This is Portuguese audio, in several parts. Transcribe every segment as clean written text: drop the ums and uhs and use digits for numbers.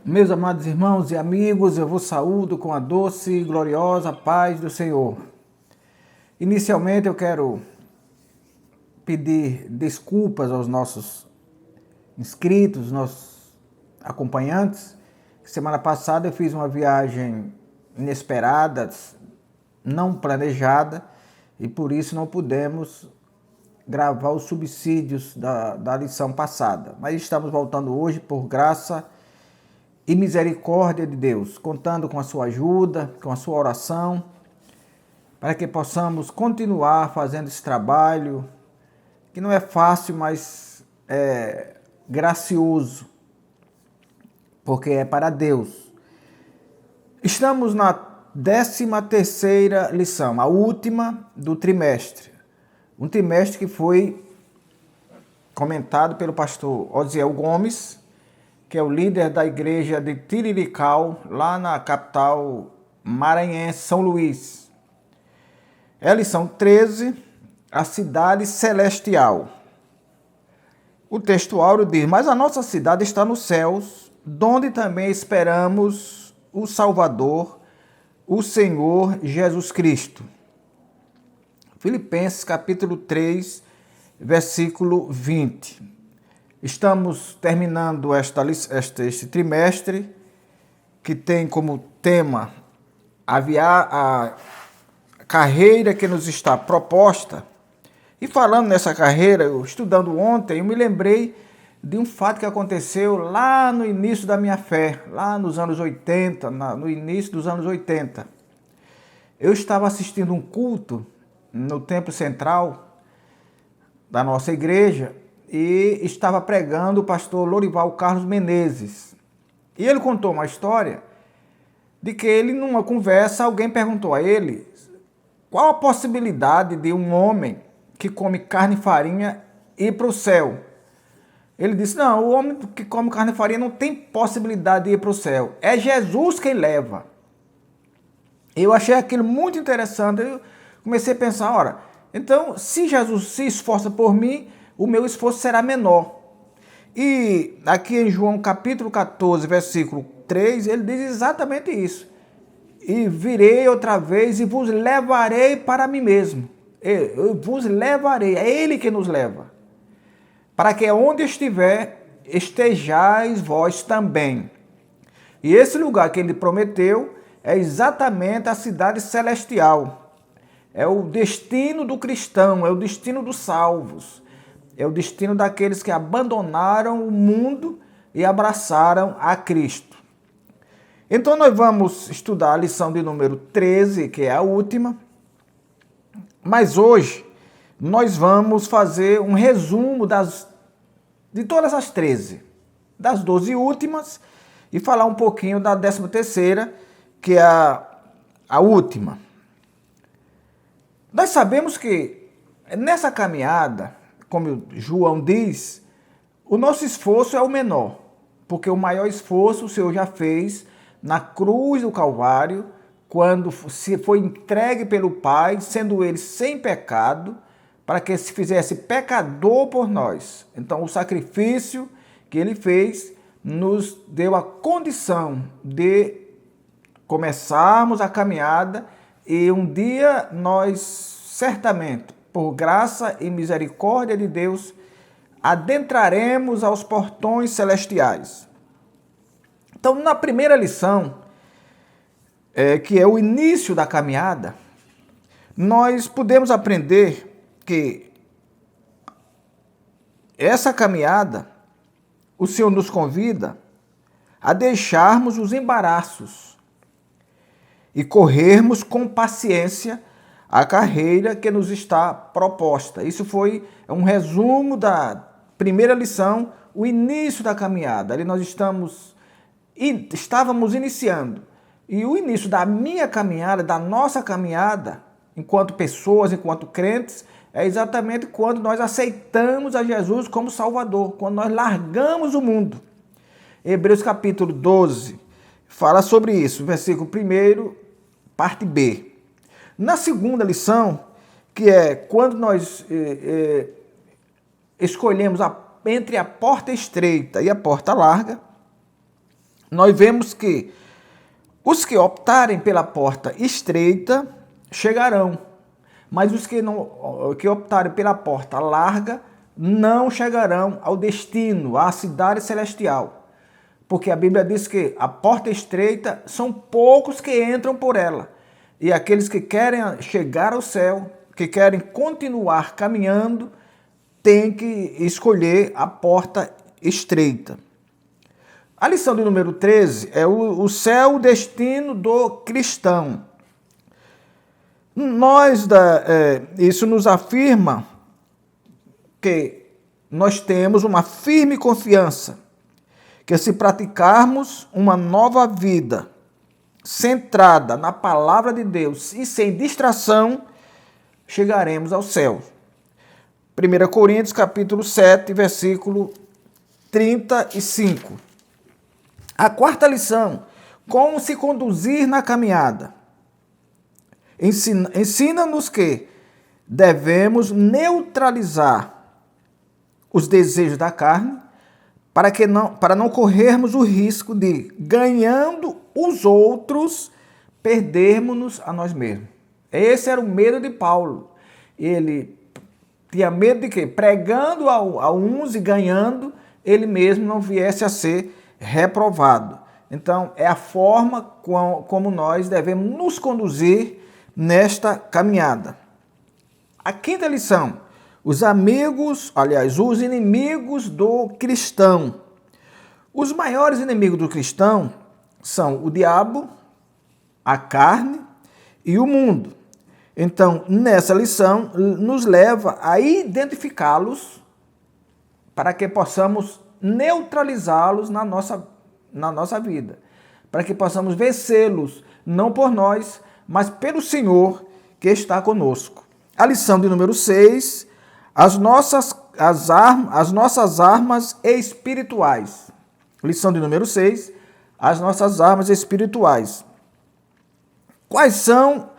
Meus amados irmãos e amigos, eu vos saúdo com a doce e gloriosa paz do Senhor. Inicialmente eu quero pedir desculpas aos nossos inscritos, nossos acompanhantes. Semana passada eu fiz uma viagem inesperada, não planejada, e por isso não pudemos gravar os subsídios da lição passada. Mas estamos voltando hoje por graça e misericórdia de Deus, contando com a sua ajuda, com a sua oração, para que possamos continuar fazendo esse trabalho, que não é fácil, mas é gracioso, porque é para Deus. Estamos na 13ª lição, a última do trimestre. Um trimestre que foi comentado pelo pastor Osiel Gomes, que é o líder da igreja de Tirirical, lá na capital maranhense, São Luís. É a lição 13, a cidade celestial. O texto áureo diz: mas a nossa cidade está nos céus, donde também esperamos o Salvador, o Senhor Jesus Cristo. Filipenses capítulo 3, versículo 20. Estamos terminando este trimestre, que tem como tema a carreira que nos está proposta. E falando nessa carreira, estudando ontem, eu me lembrei de um fato que aconteceu lá no início da minha fé, lá nos anos 80, no início dos anos 80. Eu estava assistindo um culto no Templo Central da nossa igreja, e estava pregando o pastor Lorival Carlos Menezes. E ele contou uma história de que ele, numa conversa, alguém perguntou a ele qual a possibilidade de um homem que come carne e farinha ir para o céu. Ele disse: não, o homem que come carne e farinha não tem possibilidade de ir para o céu. É Jesus quem leva. Eu achei aquilo muito interessante. Eu comecei a pensar, ora, então se Jesus se esforça por mim, o meu esforço será menor. E aqui em João capítulo 14, versículo 3, ele diz exatamente isso. E virei outra vez e vos levarei para mim mesmo. Eu vos levarei, é ele que nos leva. Para que onde estiver, estejais vós também. E esse lugar que ele prometeu é exatamente a cidade celestial. É o destino do cristão, é o destino dos salvos. É o destino daqueles que abandonaram o mundo e abraçaram a Cristo. Então nós vamos estudar a lição de número 13, que é a última. Mas hoje nós vamos fazer um resumo de todas as 13, das 12 últimas, e falar um pouquinho da 13ª, que é a última. Nós sabemos que nessa caminhada, como João diz, o nosso esforço é o menor, porque o maior esforço o Senhor já fez na cruz do Calvário, quando se foi entregue pelo Pai, sendo ele sem pecado, para que se fizesse pecador por nós. Então, o sacrifício que ele fez nos deu a condição de começarmos a caminhada, e um dia nós certamente, por graça e misericórdia de Deus, adentraremos aos portões celestiais. Então, na primeira lição, que é o início da caminhada, nós podemos aprender que essa caminhada, o Senhor nos convida a deixarmos os embaraços e corrermos com paciência a carreira que nos está proposta. Isso foi um resumo da primeira lição, o início da caminhada. Ali nós estávamos iniciando. E o início da minha caminhada, da nossa caminhada, enquanto pessoas, enquanto crentes, é exatamente quando nós aceitamos a Jesus como Salvador, quando nós largamos o mundo. Hebreus capítulo 12 fala sobre isso, versículo 1, parte B. Na segunda lição, que é quando nós escolhemos entre a porta estreita e a porta larga, nós vemos que os que optarem pela porta estreita chegarão, mas os que optarem pela porta larga não chegarão ao destino, à cidade celestial. Porque a Bíblia diz que a porta estreita são poucos que entram por ela. E aqueles que querem chegar ao céu, que querem continuar caminhando, têm que escolher a porta estreita. A lição de número 13 é o céu, o destino do cristão. Isso nos afirma que nós temos uma firme confiança que se praticarmos uma nova vida centrada na palavra de Deus e sem distração, chegaremos ao céu. 1 Coríntios capítulo 7, versículo 35. A quarta lição, como se conduzir na caminhada. Ensina-nos que devemos neutralizar os desejos da carne para não corrermos o risco de, ganhando os outros, perdermos-nos a nós mesmos. Esse era o medo de Paulo. Ele tinha medo de que, pregando a uns e ganhando, ele mesmo não viesse a ser reprovado. Então, é a forma como nós devemos nos conduzir nesta caminhada. A quinta lição, os inimigos do cristão. Os maiores inimigos do cristão são o diabo, a carne e o mundo. Então, nessa lição, nos leva a identificá-los para que possamos neutralizá-los na nossa vida, para que possamos vencê-los, não por nós, mas pelo Senhor que está conosco. A lição de número 6, as nossas armas espirituais. Lição de número 6, as nossas armas espirituais. Quais são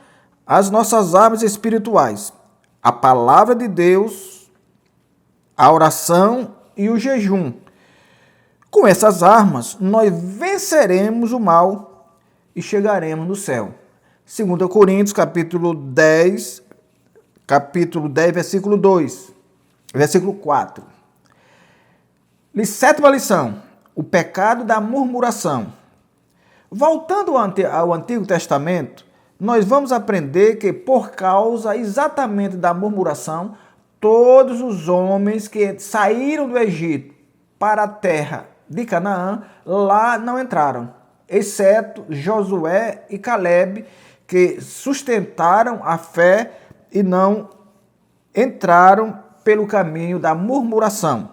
as nossas armas espirituais? A palavra de Deus, a oração e o jejum. Com essas armas, nós venceremos o mal e chegaremos no céu. 2 Coríntios, capítulo 10, versículo 2, versículo 4. Sétima lição, o pecado da murmuração. Voltando ao Antigo Testamento, nós vamos aprender que por causa exatamente da murmuração, todos os homens que saíram do Egito para a terra de Canaã, lá não entraram, exceto Josué e Calebe, que sustentaram a fé e não entraram pelo caminho da murmuração.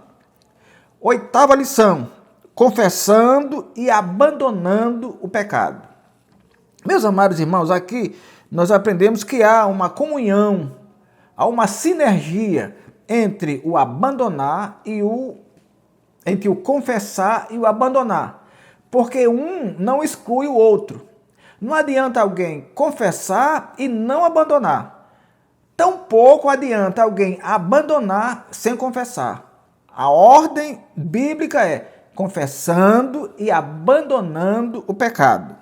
Oitava lição, confessando e abandonando o pecado. Meus amados irmãos, aqui nós aprendemos que há uma comunhão, há uma sinergia entre o abandonar entre o confessar e o abandonar, porque um não exclui o outro. Não adianta alguém confessar e não abandonar. Tampouco adianta alguém abandonar sem confessar. A ordem bíblica é confessando e abandonando o pecado.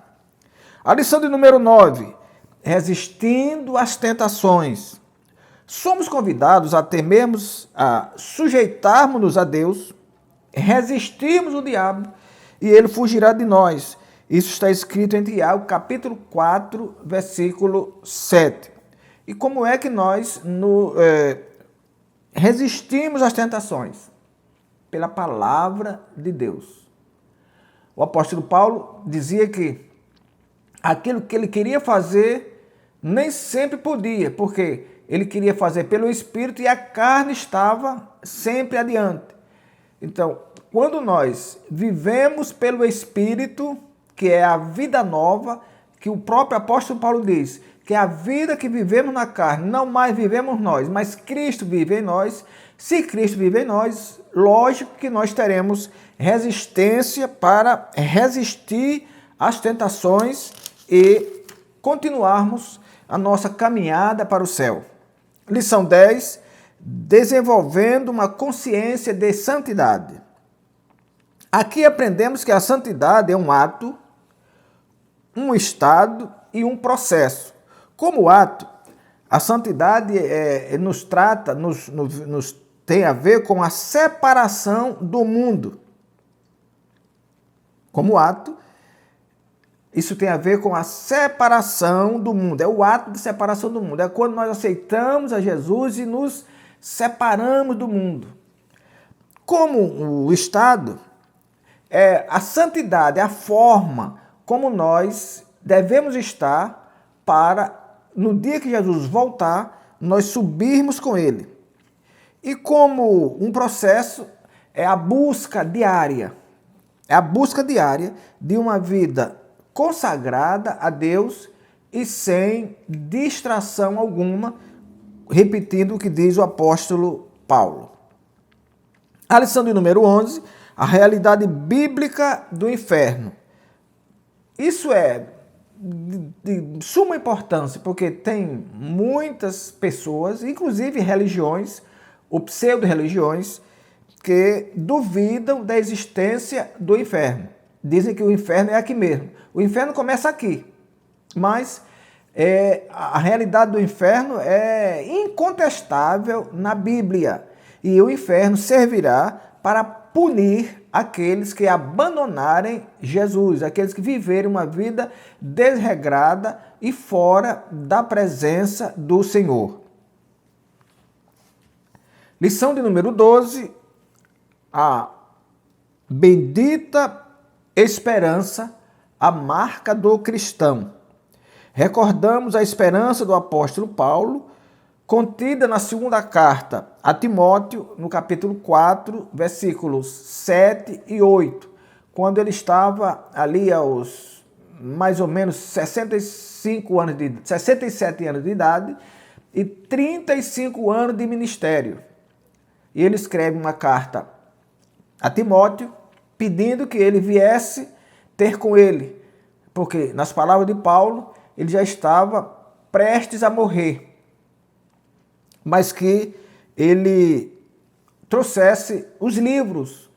A lição de número 9, resistindo às tentações. Somos convidados a temermos, a sujeitarmos-nos a Deus, resistirmos o diabo e ele fugirá de nós. Isso está escrito em Tiago, capítulo 4, versículo 7. E como é que nós resistimos às tentações? Pela palavra de Deus. O apóstolo Paulo dizia que aquilo que ele queria fazer nem sempre podia, porque ele queria fazer pelo Espírito e a carne estava sempre adiante. Então, quando nós vivemos pelo Espírito, que é a vida nova, que o próprio apóstolo Paulo diz, que a vida que vivemos na carne, não mais vivemos nós, mas Cristo vive em nós. Se Cristo vive em nós, lógico que nós teremos resistência para resistir às tentações e continuarmos a nossa caminhada para o céu. Lição 10, desenvolvendo uma consciência de santidade. Aqui aprendemos que a santidade é um ato, um estado e um processo. Como ato, a santidade nos trata, nos tem a ver com a separação do mundo. Como ato, isso tem a ver com a separação do mundo. É o ato de separação do mundo. É quando nós aceitamos a Jesus e nos separamos do mundo. Como o estado, a santidade é a forma como nós devemos estar para, no dia que Jesus voltar, nós subirmos com Ele. E como um processo, é a busca diária. É a busca diária de uma vida consagrada a Deus e sem distração alguma, repetindo o que diz o apóstolo Paulo. A lição de número 11, a realidade bíblica do inferno. Isso é de suma importância, porque tem muitas pessoas, inclusive religiões, ou pseudo-religiões, que duvidam da existência do inferno. Dizem que o inferno é aqui mesmo. O inferno começa aqui, mas a realidade do inferno é incontestável na Bíblia. E o inferno servirá para punir aqueles que abandonarem Jesus, aqueles que viverem uma vida desregrada e fora da presença do Senhor. Lição de número 12, a bendita esperança, a marca do cristão. Recordamos a esperança do apóstolo Paulo, contida na segunda carta a Timóteo, no capítulo 4, versículos 7 e 8, quando ele estava ali aos mais ou menos 67 anos de idade e 35 anos de ministério. E ele escreve uma carta a Timóteo, pedindo que ele viesse ter com ele, porque, nas palavras de Paulo, ele já estava prestes a morrer, mas que ele trouxesse os livros,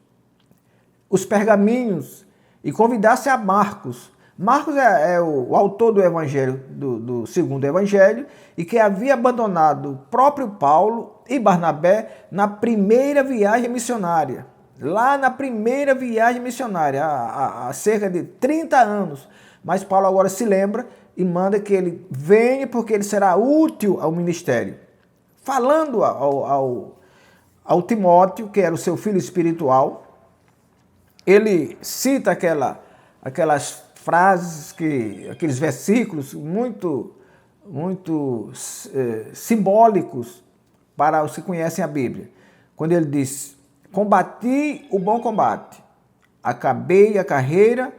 os pergaminhos, e convidasse a Marcos. Marcos é o autor do evangelho, do segundo evangelho, e que havia abandonado o próprio Paulo e Barnabé na primeira viagem missionária. Lá na primeira viagem missionária, há cerca de 30 anos. Mas Paulo agora se lembra e manda que ele venha porque ele será útil ao ministério. Falando ao Timóteo, que era o seu filho espiritual, ele cita aquelas frases, aqueles versículos muito simbólicos para os que conhecem a Bíblia. Quando ele diz: combati o bom combate, acabei a carreira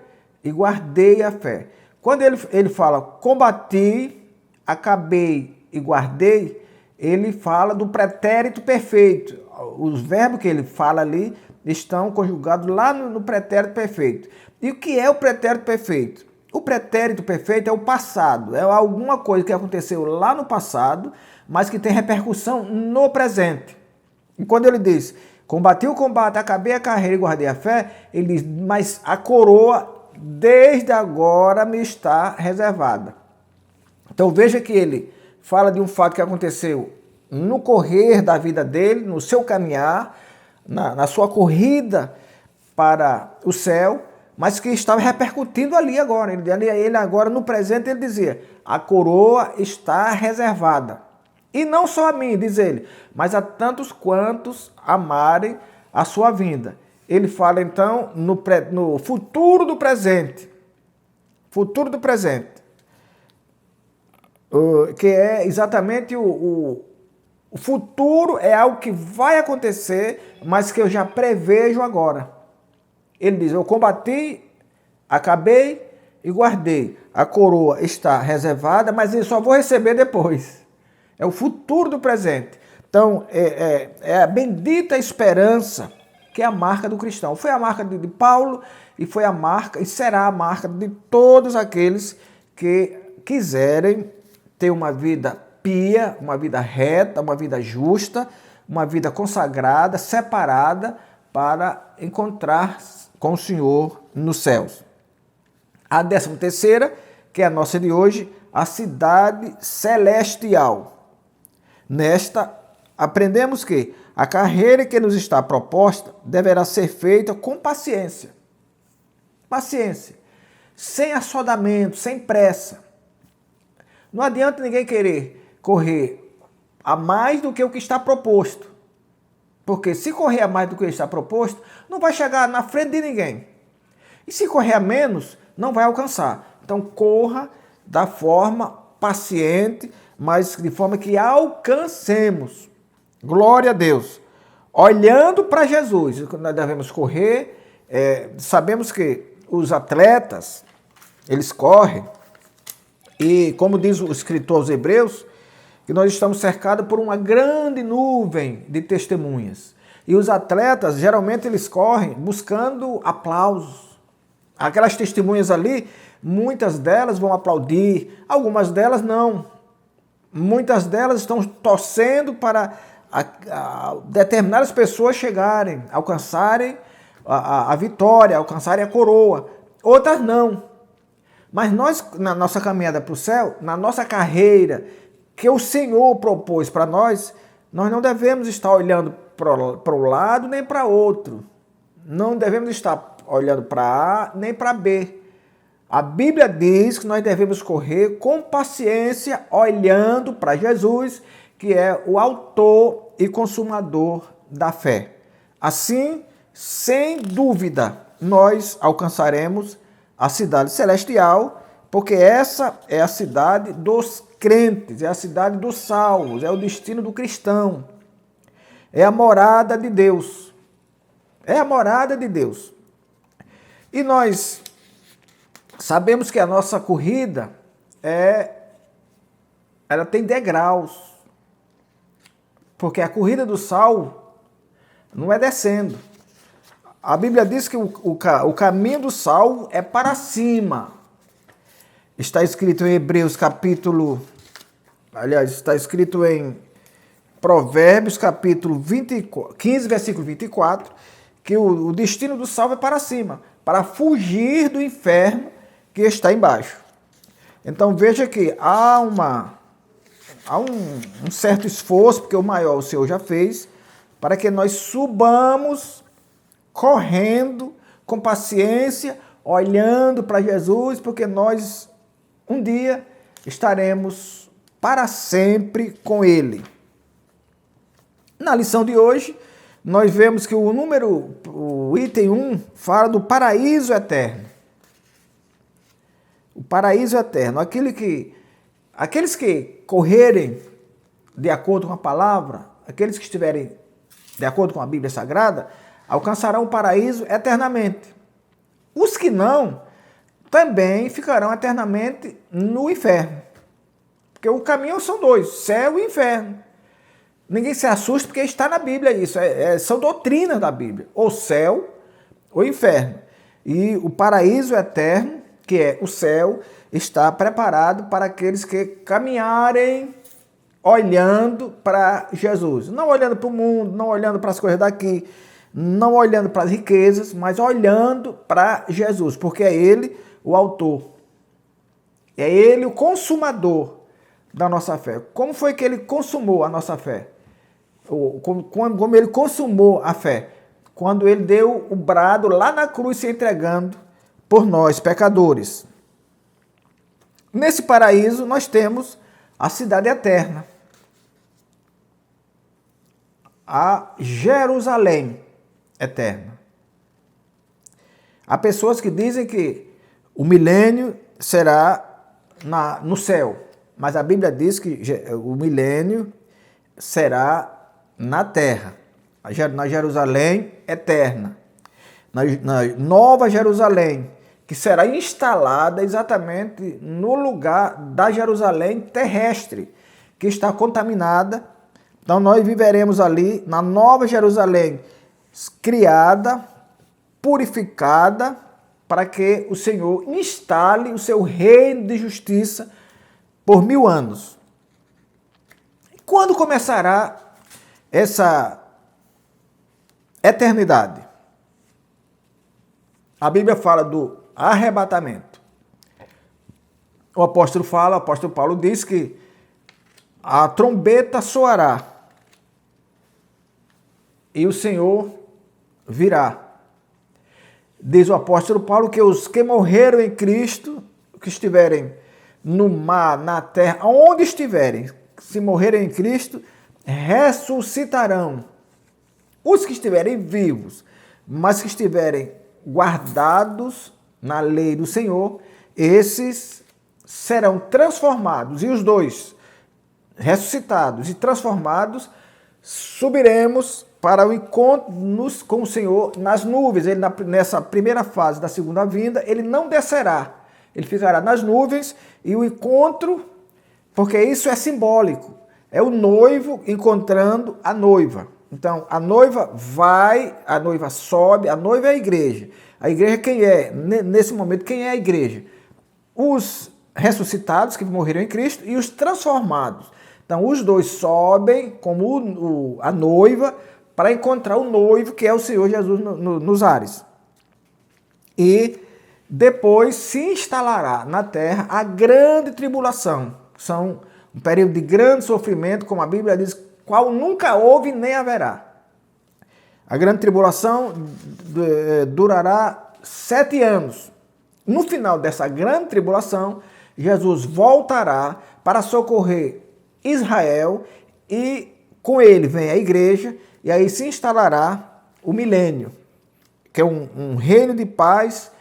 e guardei a fé. Quando ele fala combati, acabei e guardei, ele fala do pretérito perfeito. Os verbos que ele fala ali estão conjugados lá no pretérito perfeito. E o que é o pretérito perfeito? O pretérito perfeito é o passado, é alguma coisa que aconteceu lá no passado, mas que tem repercussão no presente. E quando ele diz: combati o combate, acabei a carreira e guardei a fé, ele diz: mas a coroa desde agora me está reservada. Então veja que ele fala de um fato que aconteceu no correr da vida dele, no seu caminhar, na sua corrida para o céu, mas que estava repercutindo ali agora. Ele agora, no presente, ele dizia: a coroa está reservada. E não só a mim, diz ele, mas a tantos quantos amarem a sua vinda. Ele fala então no futuro do presente. Futuro do presente. Que é exatamente o futuro, é algo que vai acontecer, mas que eu já prevejo agora. Ele diz: eu combati, acabei e guardei. A coroa está reservada, mas eu só vou receber depois. É o futuro do presente. Então, é a bendita esperança que é a marca do cristão. Foi a marca de Paulo e foi a marca e será a marca de todos aqueles que quiserem ter uma vida pia, uma vida reta, uma vida justa, uma vida consagrada, separada para encontrar com o Senhor nos céus. A 13ª, que é a nossa de hoje, a cidade celestial. Nesta, aprendemos que a carreira que nos está proposta deverá ser feita com paciência. Paciência. Sem assodamento, sem pressa. Não adianta ninguém querer correr a mais do que o que está proposto. Porque se correr a mais do que está proposto, não vai chegar na frente de ninguém. E se correr a menos, não vai alcançar. Então corra da forma paciente, mas de forma que alcancemos. Glória a Deus. Olhando para Jesus, nós devemos correr. Sabemos que os atletas, eles correm. E como diz o escritor aos Hebreus, que nós estamos cercados por uma grande nuvem de testemunhas. E os atletas, geralmente, eles correm buscando aplausos. Aquelas testemunhas ali, muitas delas vão aplaudir, algumas delas não. Muitas delas estão torcendo para determinadas pessoas chegarem, alcançarem a vitória, alcançarem a coroa. Outras não. Mas nós, na nossa caminhada para o céu, na nossa carreira que o Senhor propôs para nós não devemos estar olhando para um lado nem para outro. Não devemos estar olhando para A nem para B. A Bíblia diz que nós devemos correr com paciência, olhando para Jesus, que é o autor e consumador da fé. Assim, sem dúvida, nós alcançaremos a cidade celestial, porque essa é a cidade dos crentes, é a cidade dos salvos, é o destino do cristão, é a morada de Deus. É a morada de Deus. E nós sabemos que a nossa corrida ela tem degraus, porque a corrida do salvo não é descendo. A Bíblia diz que o caminho do salvo é para cima. Está escrito em Hebreus está escrito em Provérbios capítulo 15, versículo 24, que o destino do salvo é para cima, para fugir do inferno que está embaixo. Então veja que há um certo esforço, porque o maior o Senhor já fez, para que nós subamos correndo, com paciência, olhando para Jesus, porque nós um dia estaremos para sempre com Ele. Na lição de hoje, nós vemos que o item 1 fala do paraíso eterno. O paraíso eterno, aqueles que correrem de acordo com a palavra, aqueles que estiverem de acordo com a Bíblia Sagrada, alcançarão o paraíso eternamente. Os que não, também ficarão eternamente no inferno. Porque o caminho são dois, céu e inferno. Ninguém se assusta porque está na Bíblia isso, são doutrinas da Bíblia, o céu ou inferno. E o paraíso eterno, que é o céu, está preparado para aqueles que caminharem olhando para Jesus. Não olhando para o mundo, não olhando para as coisas daqui, não olhando para as riquezas, mas olhando para Jesus, porque é Ele o autor, é Ele o consumador da nossa fé. Como foi que Ele consumou a nossa fé? Como Ele consumou a fé? Quando Ele deu o brado lá na cruz se entregando por nós, pecadores. Nesse paraíso nós temos a cidade eterna, a Jerusalém eterna. Há pessoas que dizem que o milênio será no céu, mas a Bíblia diz que o milênio será na terra, na Jerusalém eterna, na Nova Jerusalém, que será instalada exatamente no lugar da Jerusalém terrestre, que está contaminada. Então nós viveremos ali na Nova Jerusalém, criada, purificada, para que o Senhor instale o seu reino de justiça por 1000 anos. Quando começará essa eternidade? A Bíblia fala do arrebatamento. O apóstolo Paulo diz que a trombeta soará e o Senhor virá. Diz o apóstolo Paulo que os que morreram em Cristo, que estiverem no mar, na terra, onde estiverem, se morrerem em Cristo, ressuscitarão. Os que estiverem vivos, mas que estiverem guardados na lei do Senhor, esses serão transformados. E os dois, ressuscitados e transformados, subiremos para o encontro com o Senhor nas nuvens. Ele, nessa primeira fase da segunda vinda, ele não descerá. Ele ficará nas nuvens e o encontro, porque isso é simbólico, é o noivo encontrando a noiva. Então, a noiva sobe, a noiva é a igreja. A igreja quem é? Nesse momento, quem é a igreja? Os ressuscitados que morreram em Cristo e os transformados. Então, os dois sobem como a noiva para encontrar o noivo, que é o Senhor Jesus nos ares. E depois se instalará na terra a grande tribulação. São um período de grande sofrimento, como a Bíblia diz, qual nunca houve nem haverá. A grande tribulação durará 7 anos. No final dessa grande tribulação, Jesus voltará para socorrer Israel e com ele vem a igreja e aí se instalará o milênio, que é um reino de paz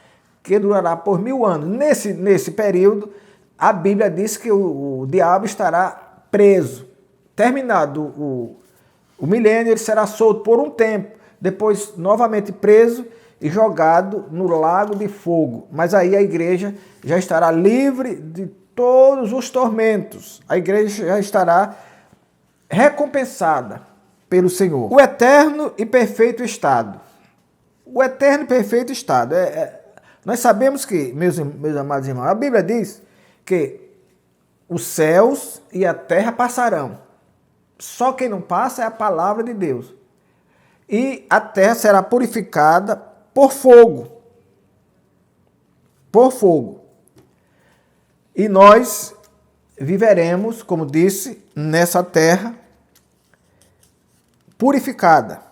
que durará por 1000 anos. Nesse período, a Bíblia diz que o diabo estará preso. Terminado o milênio, ele será solto por um tempo, depois novamente preso e jogado no lago de fogo. Mas aí a igreja já estará livre de todos os tormentos. A igreja já estará recompensada pelo Senhor. O eterno e perfeito estado. O eterno e perfeito estado. Nós sabemos que, meus amados irmãos, a Bíblia diz que os céus e a terra passarão. Só quem não passa é a palavra de Deus. E a terra será purificada por fogo. Por fogo. E nós viveremos, como disse, nessa terra purificada.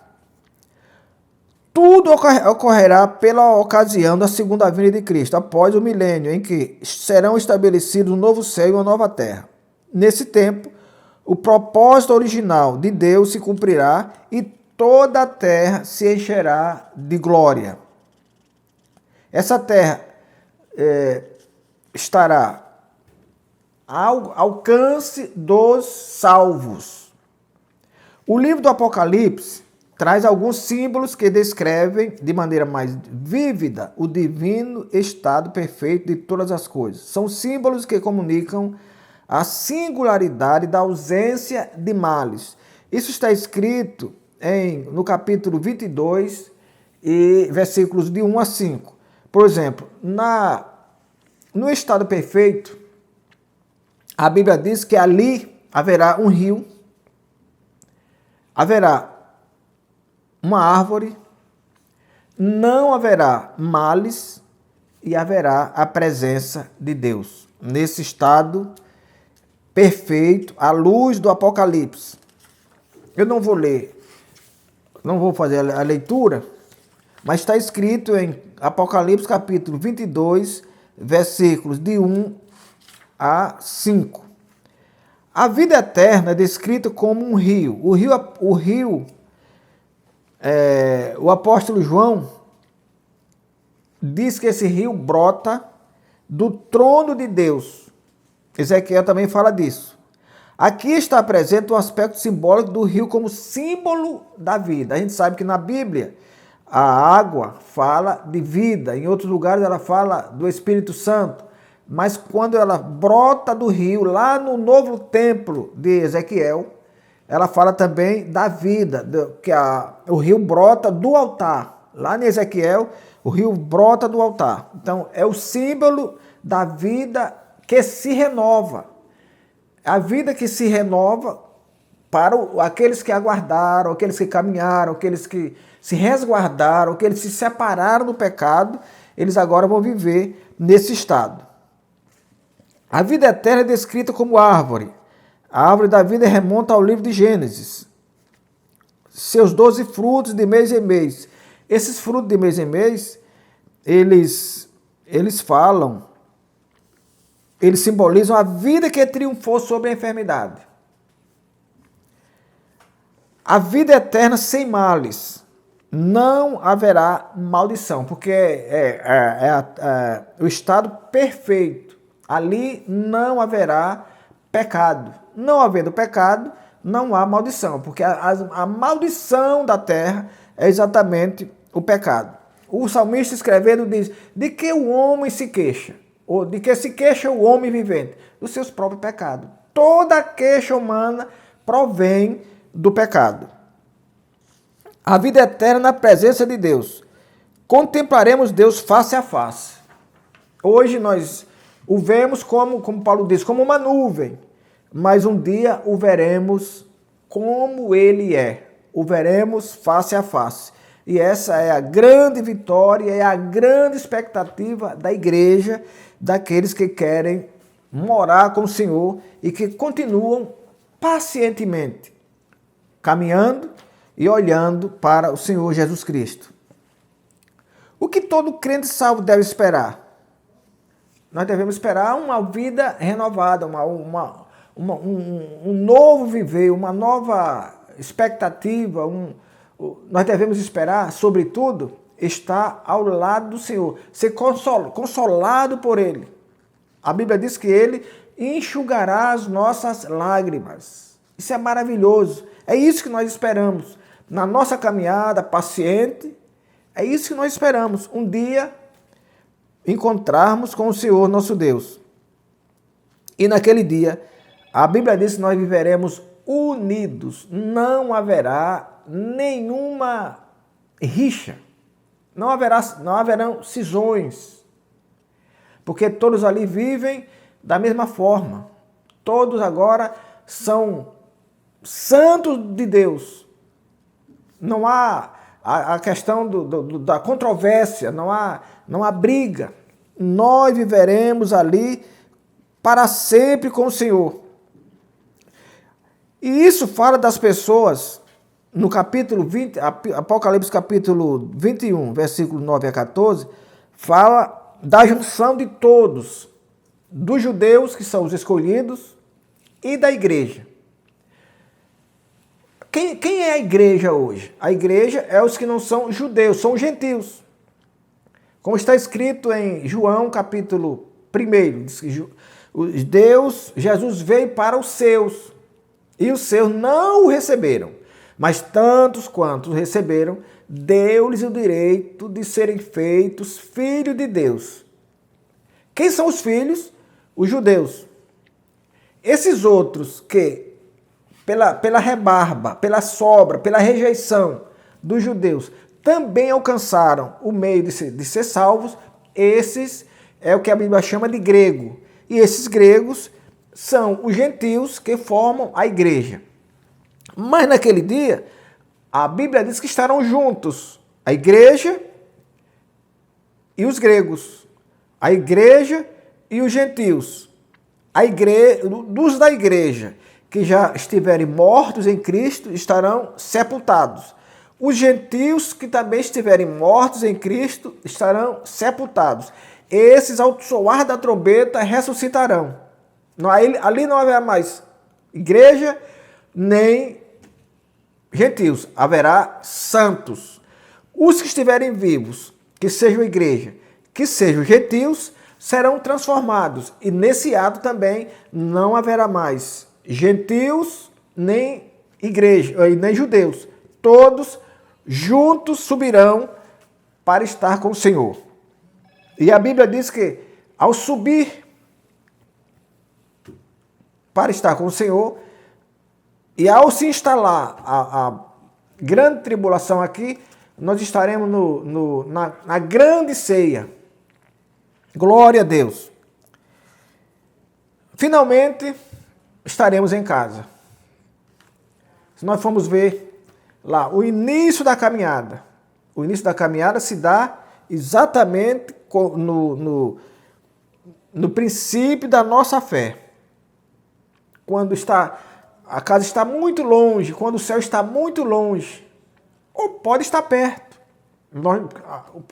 Tudo ocorrerá pela ocasião da segunda vinda de Cristo, após o milênio, em que serão estabelecidos um novo céu e uma nova terra. Nesse tempo, o propósito original de Deus se cumprirá e toda a terra se encherá de glória. Essa terra estará ao alcance dos salvos. O livro do Apocalipse traz alguns símbolos que descrevem de maneira mais vívida o divino estado perfeito de todas as coisas. São símbolos que comunicam a singularidade da ausência de males. Isso está escrito no capítulo 22, e versículos de 1 a 5. Por exemplo, no estado perfeito, a Bíblia diz que ali haverá um rio, haverá uma árvore, não haverá males e haverá a presença de Deus. Nesse estado perfeito, à luz do Apocalipse. Eu não vou ler, não vou fazer a leitura, mas está escrito em Apocalipse capítulo 22, versículos de 1 a 5. A vida eterna é descrita como um rio. O apóstolo João diz que esse rio brota do trono de Deus. Ezequiel também fala disso. Aqui está presente um aspecto simbólico do rio como símbolo da vida. A gente sabe que na Bíblia a água fala de vida, em outros lugares ela fala do Espírito Santo, mas quando ela brota do rio, lá no novo templo de Ezequiel, ela fala também da vida, que o rio brota do altar. Lá em Ezequiel, o rio brota do altar. Então, é o símbolo da vida que se renova. A vida que se renova para aqueles que aguardaram, aqueles que caminharam, aqueles que se resguardaram, aqueles que se separaram do pecado, eles agora vão viver nesse estado. A vida eterna é descrita como árvore. A árvore da vida remonta ao livro de Gênesis. Seus 12 frutos de mês em mês. Esses frutos de mês em mês, eles falam, eles simbolizam a vida que triunfou sobre a enfermidade. A vida eterna sem males. Não haverá maldição, porque é o estado perfeito. Ali não haverá pecado. Não havendo pecado, não há maldição, porque a maldição da terra é exatamente o pecado. O salmista escrevendo diz, de que o homem se queixa? Ou de que se queixa o homem vivente? Dos seus próprios pecados. Toda queixa humana provém do pecado. A vida eterna na presença de Deus. Contemplaremos Deus face a face. Hoje nós o vemos como Paulo diz, como uma nuvem. Mas um dia o veremos como ele é. O veremos face a face. E essa é a grande vitória, é a grande expectativa da igreja, daqueles que querem morar com o Senhor e que continuam pacientemente caminhando e olhando para o Senhor Jesus Cristo. O que todo crente salvo deve esperar? Nós devemos esperar uma vida renovada, um novo viver, uma nova expectativa. Nós devemos esperar, sobretudo, estar ao lado do Senhor, ser consolado por Ele. A Bíblia diz que Ele enxugará as nossas lágrimas. Isso é maravilhoso. É isso que nós esperamos. Na nossa caminhada paciente, é isso que nós esperamos. Um dia encontrarmos com o Senhor nosso Deus. E naquele dia, a Bíblia diz que nós viveremos unidos. Não haverá nenhuma rixa. Não haverão cisões. Porque todos ali vivem da mesma forma. Todos agora são santos de Deus. Não há a questão da controvérsia, não há briga. Nós viveremos ali para sempre com o Senhor. E isso fala das pessoas, no capítulo 20, Apocalipse capítulo 21, versículo 9 a 14, fala da junção de todos, dos judeus, que são os escolhidos, e da igreja. Quem é a igreja hoje? A igreja é os que não são judeus, são gentios. Como está escrito em João capítulo 1, diz que Jesus veio para os seus, e os seus não o receberam. Mas tantos quantos receberam, deu-lhes o direito de serem feitos filhos de Deus. Quem são os filhos? Os judeus. Esses outros que pela rebarba, pela sobra, pela rejeição dos judeus, também alcançaram o meio de ser salvos, esses é o que a Bíblia chama de grego. E esses gregos são os gentios que formam a igreja. Mas naquele dia, a Bíblia diz que estarão juntos a igreja e os gregos, a igreja e os gentios. Dos da igreja que já estiverem mortos em Cristo estarão sepultados. Os gentios que também estiverem mortos em Cristo estarão sepultados. Esses, ao soar da trombeta, ressuscitarão. Ali não haverá mais igreja nem gentios, haverá santos. Os que estiverem vivos, que sejam igreja, que sejam gentios, serão transformados. E nesse ato também não haverá mais gentios, nem igreja, nem judeus. Todos juntos subirão para estar com o Senhor. E a Bíblia diz que ao subir para estar com o Senhor, e ao se instalar a grande tribulação aqui, nós estaremos na grande ceia. Glória a Deus. Finalmente, estaremos em casa. Se nós formos ver lá, o início da caminhada se dá exatamente no princípio da nossa fé. Quando a casa está muito longe, quando o céu está muito longe, ou pode estar perto.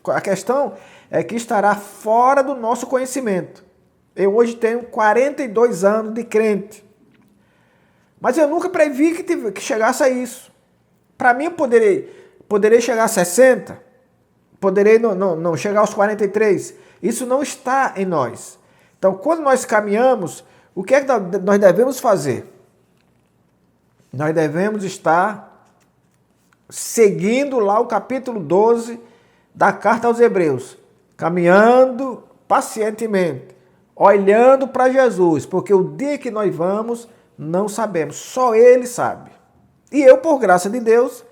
A questão é que estará fora do nosso conhecimento. Eu hoje tenho 42 anos de crente, mas eu nunca previ que chegasse a isso. Para mim, eu poderei chegar a 60, poderei não chegar aos 43. Isso não está em nós. Então, quando nós caminhamos, o que é que nós devemos fazer? Nós devemos estar seguindo lá o capítulo 12 da carta aos Hebreus, caminhando pacientemente, olhando para Jesus, porque o dia que nós vamos, não sabemos, só Ele sabe. E eu, por graça de Deus,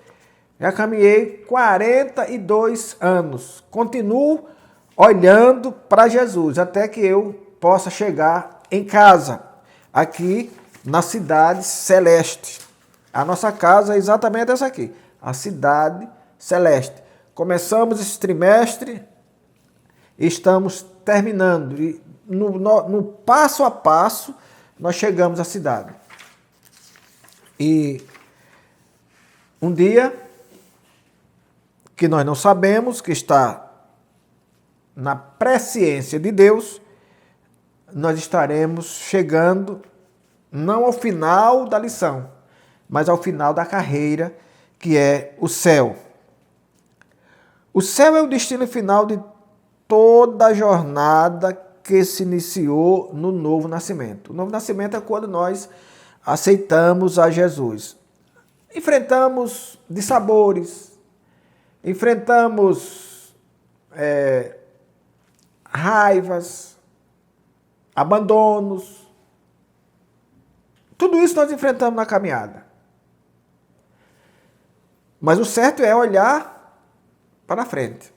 já caminhei 42 anos, continuo olhando para Jesus, até que eu possa chegar em casa, aqui na cidade celeste. A nossa casa é exatamente essa aqui, a cidade celeste. Começamos esse trimestre e estamos terminando. E no passo a passo, nós chegamos à cidade. E um dia que nós não sabemos, que está na presciência de Deus, nós estaremos chegando não ao final da lição, mas ao final da carreira, que é o céu. O céu é o destino final de toda a jornada que se iniciou no novo nascimento. O novo nascimento é quando nós aceitamos a Jesus. Enfrentamos dissabores, enfrentamos raivas, abandonos. Tudo isso nós enfrentamos na caminhada. Mas o certo é olhar para frente.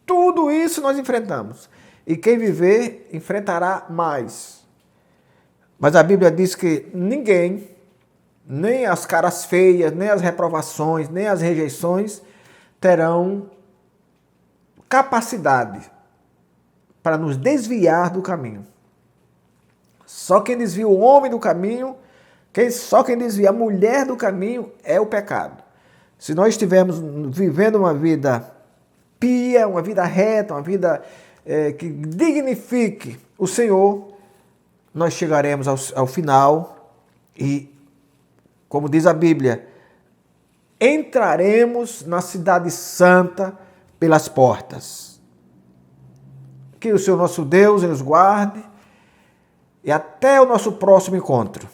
Tudo isso nós enfrentamos. E quem viver, enfrentará mais. Mas a Bíblia diz que ninguém, nem as caras feias, nem as reprovações, nem as rejeições, terão capacidade para nos desviar do caminho. Só quem desvia o homem do caminho, só quem desvia a mulher do caminho é o pecado. Se nós estivermos vivendo uma vida pia, uma vida reta, uma vida que dignifique o Senhor, nós chegaremos ao final e, como diz a Bíblia, entraremos na cidade santa pelas portas. Que o Senhor nosso Deus nos guarde e até o nosso próximo encontro.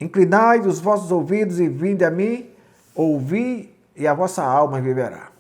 Inclinai os vossos ouvidos e vinde a mim, ouvi e a vossa alma viverá.